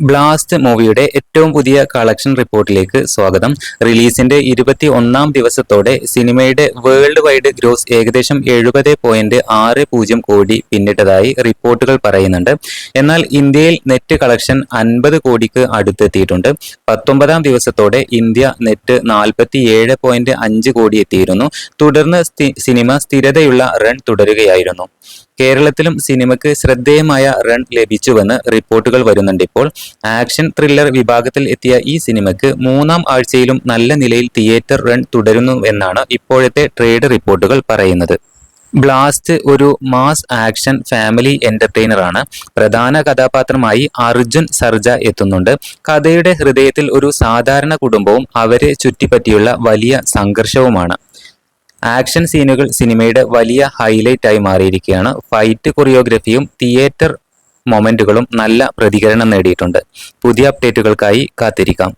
Blast മൂവിയുടെ ഏറ്റവും പുതിയ കളക്ഷൻ റിപ്പോർട്ടിലേക്ക് സ്വാഗതം. റിലീസിന്റെ 21-ാം ദിവസത്തോടെ സിനിമയുടെ വേൾഡ് വൈഡ് ഗ്രോസ് ഏകദേശം 70.60 കോടി പിന്നിട്ടതായി റിപ്പോർട്ടുകൾ പറയുന്നുണ്ട്. എന്നാൽ ഇന്ത്യയിൽ നെറ്റ് കളക്ഷൻ 50 കോടിക്ക് അടുത്തെത്തിയിട്ടുണ്ട്. 19-ാം ദിവസത്തോടെ ഇന്ത്യ നെറ്റ് 47.5 കോടി എത്തിയിരുന്നു. തുടർന്ന് സിനിമ സ്ഥിരതയുള്ള റൺ തുടരുകയായിരുന്നു. കേരളത്തിലും സിനിമയ്ക്ക് ശ്രദ്ധേയമായ റൺ ലഭിച്ചുവെന്ന് റിപ്പോർട്ടുകൾ വരുന്നുണ്ട്. ഇപ്പോൾ ആക്ഷൻ ത്രില്ലർ വിഭാഗത്തിൽ എത്തിയ ഈ സിനിമയ്ക്ക് 3-ാം ആഴ്ചയിലും നല്ല നിലയിൽ തിയേറ്റർ റൺ തുടരുന്നുവെന്നാണ് ഇപ്പോഴത്തെ ട്രേഡ് റിപ്പോർട്ടുകൾ പറയുന്നത്. ബ്ലാസ്റ്റ് ഒരു മാസ് ആക്ഷൻ ഫാമിലി എന്റർടൈനറാണ്. പ്രധാന കഥാപാത്രമായി അർജുൻ സർജ എത്തുന്നുണ്ട്. കഥയുടെ ഹൃദയത്തിൽ ഒരു സാധാരണ കുടുംബവും അവരെ ചുറ്റിപ്പറ്റിയുള്ള വലിയ സംഘർഷവുമാണ്. ആക്ഷൻ സീനുകൾ സിനിമയുടെ വലിയ ഹൈലൈറ്റ് ആയി മാറിയിരിക്കുകയാണ്. ഫൈറ്റ് കൊറിയോഗ്രഫിയും തിയേറ്റർ മൊമെന്റുകളും നല്ല പ്രതികരണം നേടിയിട്ടുണ്ട്. പുതിയ അപ്ഡേറ്റുകൾക്കായി കാത്തിരിക്കാം.